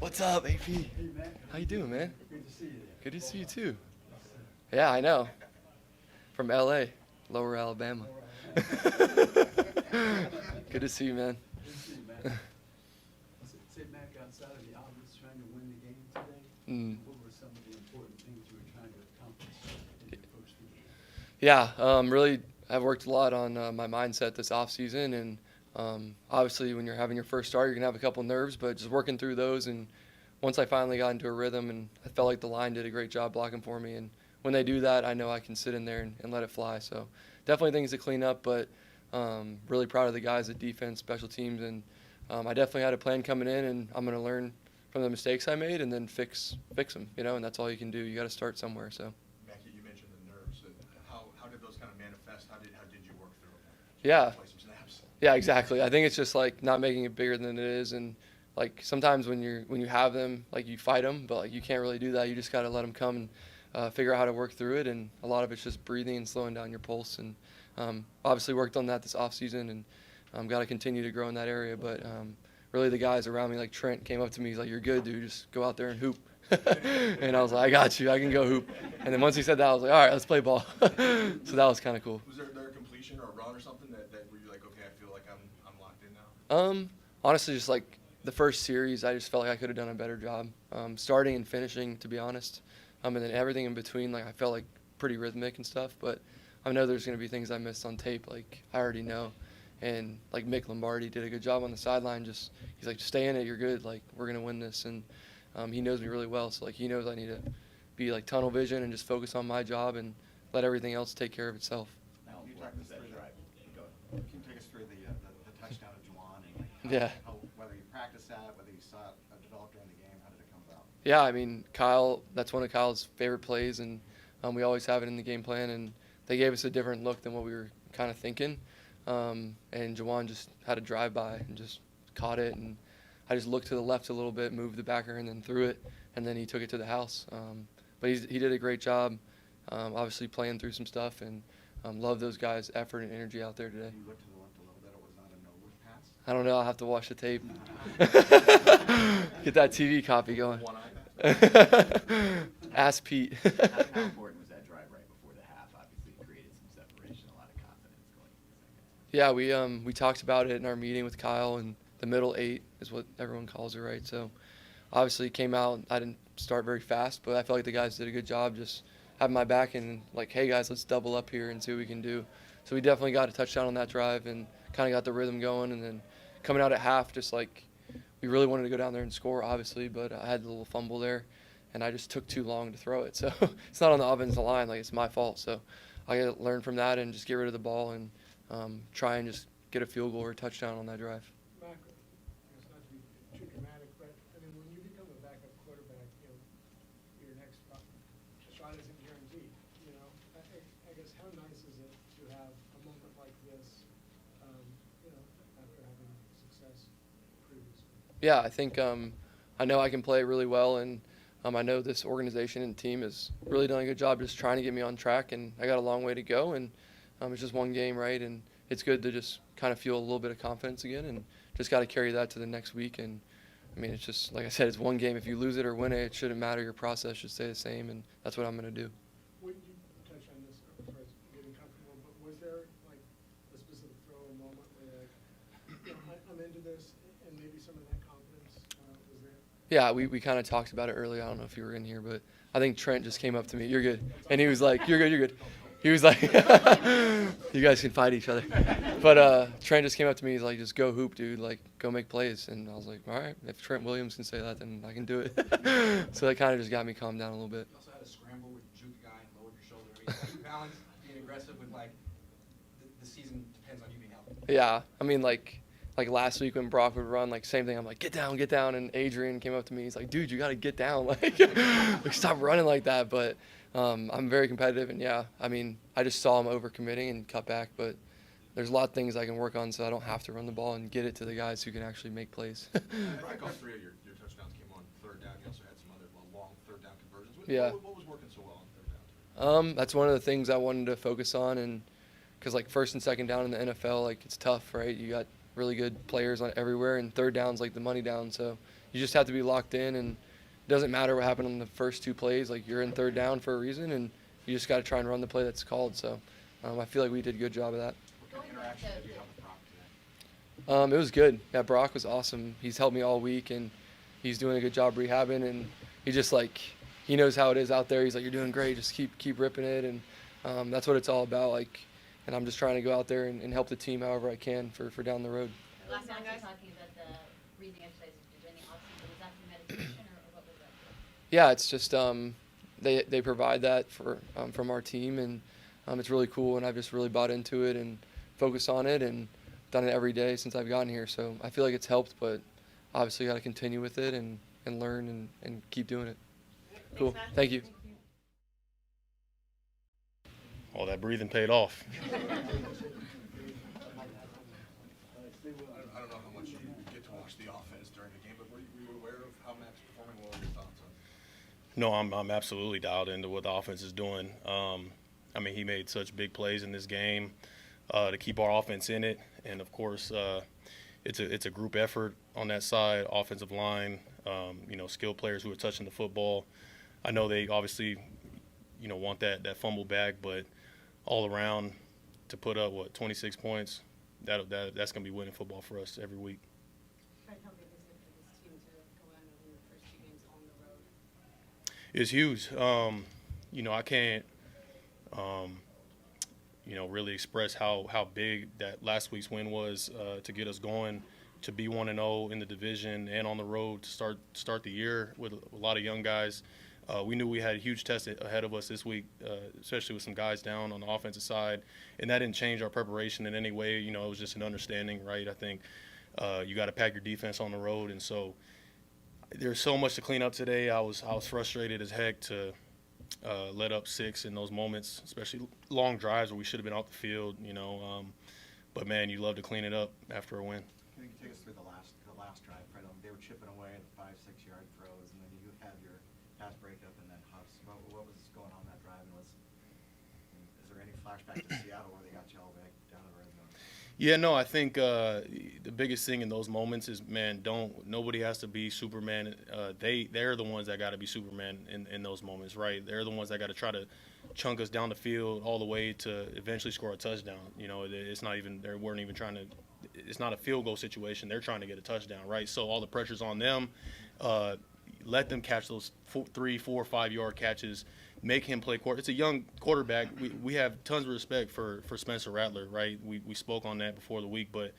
What's up, AP? Hey, Matt. How you doing, man? Good to see you. Good to see you too. Yeah, I know. From LA, Lower Alabama. Good to see you, man. Good to see you, Matt. Say, Mac, outside of the obvious trying to win the game today, Mm. what were some of the important things you were trying to accomplish in your first week? Yeah, really, I've worked a lot on my mindset this off season, and obviously, when you're having your first start, you're gonna have a couple nerves, but just working through those. And once I finally got into a rhythm, and I felt like the line did a great job blocking for me, and when they do that, I know I can sit in there and let it fly. So definitely things to clean up, but really proud of the guys at defense, special teams, and I definitely had a plan coming in, and I'm gonna learn from the mistakes I made and then fix them, and that's all you can do. You got to start somewhere. So. Mackie, you mentioned the nerves. How did those kind of manifest? How did you work through it? Yeah. Play some snaps. Yeah, exactly. I think it's just like not making it bigger than it is, and like sometimes when you have them, like you fight them, but like you can't really do that. You just got to let them come and figure out how to work through it, and a lot of it's just breathing and slowing down your pulse. And obviously worked on that this off season, and got to continue to grow in that area. But really, the guys around me, like Trent, came up to me. He's like, "You're good, dude. Just go out there and hoop." And I was like, "I got you. I can go hoop." And then once he said that, I was like, "All right, let's play ball." So that was kind of cool. Was there a completion or a run or something that were you like, okay, I feel like I'm locked in now? Honestly, just like the first series, I just felt like I could have done a better job, starting and finishing, to be honest. And then everything in between, like I felt like pretty rhythmic and stuff. But I know there's going to be things I missed on tape, like I already know. And like Mick Lombardi did a good job on the sideline. He's like, just stay in it. You're good. Like we're going to win this. And he knows me really well, so like he knows I need to be like tunnel vision and just focus on my job and let everything else take care of itself. How important was that drive? Can you take us through the touchdown of Juwan and like Yeah. whether you practiced that, whether you saw it develop during the game, how did it come about? Yeah, I mean, Kyle, that's one of Kyle's favorite plays, and we always have it in the game plan, and they gave us a different look than what we were kind of thinking. And Juwan just had a drive-by and just caught it, and I just looked to the left a little bit, moved the backer, and then threw it, and then he took it to the house. But he did a great job, obviously playing through some stuff, and love those guys' effort and energy out there today. You looked to the left a little bit. It was not a no-look pass. I don't know. I'll have to watch the tape. Get that TV copy going. One eye. Ask Pete. How important was that drive right before the half? Obviously, it created some separation, a lot of confidence going into the second half. Yeah, we talked about it in our meeting with Kyle, and the middle eight is what everyone calls it, right? So obviously it came out. I didn't start very fast, but I felt like the guys did a good job just having my back and like, hey guys, let's double up here and see what we can do. So we definitely got a touchdown on that drive and kind of got the rhythm going. And then coming out at half, just like we really wanted to go down there and score, obviously, but I had a little fumble there, and I just took too long to throw it. So it's not on the offensive line, like it's my fault. So I got to learn from that and just get rid of the ball and try and just get a field goal or a touchdown on that drive. Mac, it's not to be too dramatic, but I mean, when you become a backup quarterback, your next shot isn't guaranteed. I guess how nice is it to have a moment like this, after having success previously? Yeah, I think I know I can play really well, and I know this organization and team has really done a good job just trying to get me on track, and I got a long way to go, and it's just one game, right? And it's good to just kind of feel a little bit of confidence again, and just got to carry that to the next week. And I mean, it's just like I said, it's one game. If you lose it or win it, it shouldn't matter. Your process should stay the same, and that's what I'm going to do. When you touch on this as far as getting comfortable, but was there like a specific throw or moment where you're like, I'm into this, and maybe some of that confidence was there? Yeah, we kind of talked about it earlier. I don't know if you were in here, but I think Trent just came up to me. You're good. And he was like, you're good, you're good. He was like, you guys can fight each other. But Trent just came up to me. He's like, just go hoop, dude. Like, go make plays. And I was like, all right, if Trent Williams can say that, then I can do it. So that kind of just got me calmed down a little bit. You also had a scramble with juke a guy and lowered your shoulder. I mean, how do you balance being aggressive with, like, the season depends on you being healthy? Yeah, I mean, like last week when Brock would run, like same thing. I'm like, get down, and Adrian came up to me. He's like, dude, you gotta get down, like stop running like that. But I'm very competitive, and yeah, I mean, I just saw him overcommitting and cut back. But there's a lot of things I can work on, so I don't have to run the ball and get it to the guys who can actually make plays. I think all three of your touchdowns came on third down. You also had some other long third down conversions. Yeah. What was working so well on third down? That's one of the things I wanted to focus on, and because like first and second down in the NFL, like it's tough, right? You got really good players on everywhere, and third down's like the money down. So you just have to be locked in, and it doesn't matter what happened on the first 2 plays. Like, you're in 3rd down for a reason, and you just got to try and run the play that's called. So I feel like we did a good job of that. What kind of interaction did you have with Brock today? It was good. Yeah, Brock was awesome. He's helped me all week, and he's doing a good job rehabbing, and he just he knows how it is out there. He's like, you're doing great. Just keep ripping it, and that's what it's all about. And I'm just trying to go out there and help the team however I can for down the road. Last time we were talking about the breathing exercises you did in the off-season. Was that for meditation or what was that? Yeah, it's just they provide that from our team, and it's really cool, and I've just really bought into it and focused on it and done it every day since I've gotten here. So I feel like it's helped, but obviously got to continue with it and learn and keep doing it. Cool. Thank you. All that breathing paid off. I don't know how much you get to watch the offense during the game, but were you aware of how Mac's performing? What were your thoughts on it? No, I'm absolutely dialed into what the offense is doing. I mean, he made such big plays in this game to keep our offense in it, and of course, it's a group effort on that side, offensive line, skilled players who are touching the football. I know they obviously, want that fumble back, but all around to put up 26 points, that's going to be winning football for us every week. Fred, how big is it for this team to go out and win the first 2 games on the road? It's huge. I can't, really express how big that last week's win was to get us going, to be 1-0 in the division and on the road to start the year with a lot of young guys. We knew we had a huge test ahead of us this week, especially with some guys down on the offensive side, and that didn't change our preparation in any way. It was just an understanding, right? I think you got to pack your defense on the road, and so there's so much to clean up today. I was frustrated as heck to let up 6 in those moments, especially long drives where we should have been off the field. But man, you love to clean it up after a win. Can you take us through the last drive, Fred? They were chipping away at the 5-6 yard throws, and then you had your pass breakup and then Huffs. What was going on that drive? And is there any flashback to Seattle where they got you all back down the red zone? Yeah, no, I think the biggest thing in those moments is, man, nobody has to be Superman. They're the ones that got to be Superman in those moments, right? They're the ones that got to try to chunk us down the field all the way to eventually score a touchdown. It's not even, they weren't even trying to, it's not a field goal situation. They're trying to get a touchdown, right? So all the pressure's on them. Let them catch those 3, 4, 5 yard catches. Make him play quarter. It's a young quarterback. We have tons of respect for Spencer Rattler, right? We spoke on that before the week, but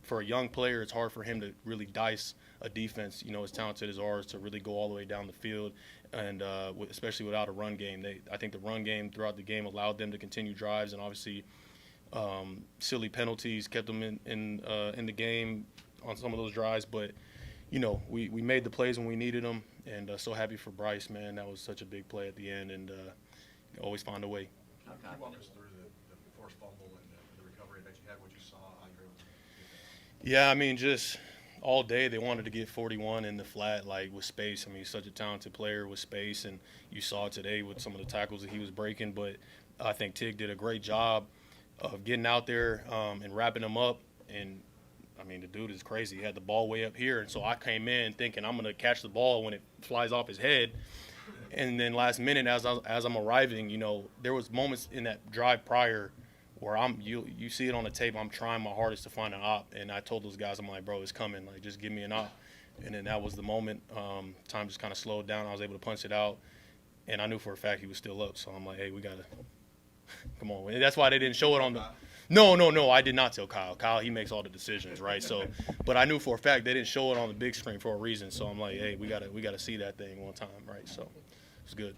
for a young player, it's hard for him to really dice a defense, as talented as ours, to really go all the way down the field, and especially without a run game. I think the run game throughout the game allowed them to continue drives, and obviously silly penalties kept them in the game on some of those drives. But we made the plays when we needed them, and so happy for Bryce, man. That was such a big play at the end, and always find a way. Can you walk us through the forced fumble and the recovery that you had, what you saw, how you were able to get that? Yeah, I mean, just all day they wanted to get 41 in the flat, with space. I mean, he's such a talented player with space, and you saw today with some of the tackles that he was breaking. But I think Tig did a great job of getting out there and wrapping him up. And, I mean, the dude is crazy. He had the ball way up here, and so I came in thinking I'm going to catch the ball when it flies off his head. And then last minute, as I'm arriving, there was moments in that drive prior where you see it on the tape, I'm trying my hardest to find an op, and I told those guys, I'm like, bro, it's coming, just give me an op. And then that was the moment. Time just kind of slowed down. I was able to punch it out, and I knew for a fact he was still up. So I'm like, hey, we got to come on. And that's why they didn't show it on the – No, I did not tell Kyle. Kyle, he makes all the decisions, right? So, but I knew for a fact they didn't show it on the big screen for a reason. So I'm like, hey, we gotta see that thing one time, right? So it's good.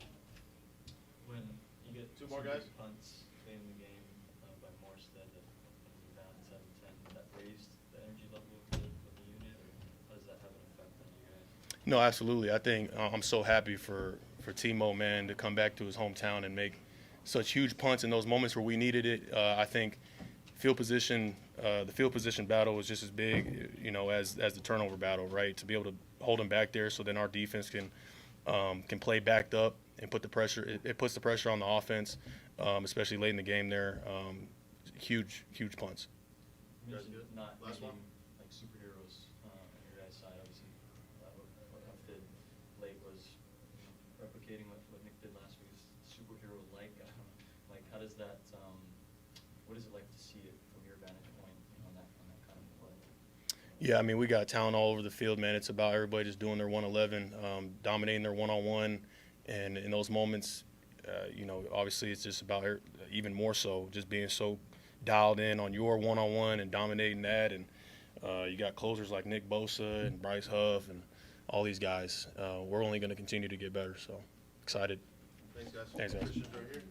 When you get Two more guys? punts late in the game by Morstead that you're down 7-10, that raised the energy level of the unit, or does that have an effect on you guys? No, absolutely. I think I'm so happy for Timo, man, to come back to his hometown and make such huge punts in those moments where we needed it. I think the field position battle was just as big, as the turnover battle, right? To be able to hold him back there, so then our defense can play backed up and put the pressure. It puts the pressure on the offense, especially late in the game. There, huge punts. You mentioned not Last needing one? like superheroes on your guys' side, obviously. see it from your vantage point on that kind of play? Yeah, I mean, we got talent all over the field, man. It's about everybody just doing their 111, dominating their one-on-one. And in those moments, you know, obviously it's just about even more so just being so dialed in on your one-on-one and dominating that. And you got closers like Nick Bosa and Bryce Huff and all these guys. We're only going to continue to get better, so excited. Thanks, guys. Thanks, guys. Christian's right here.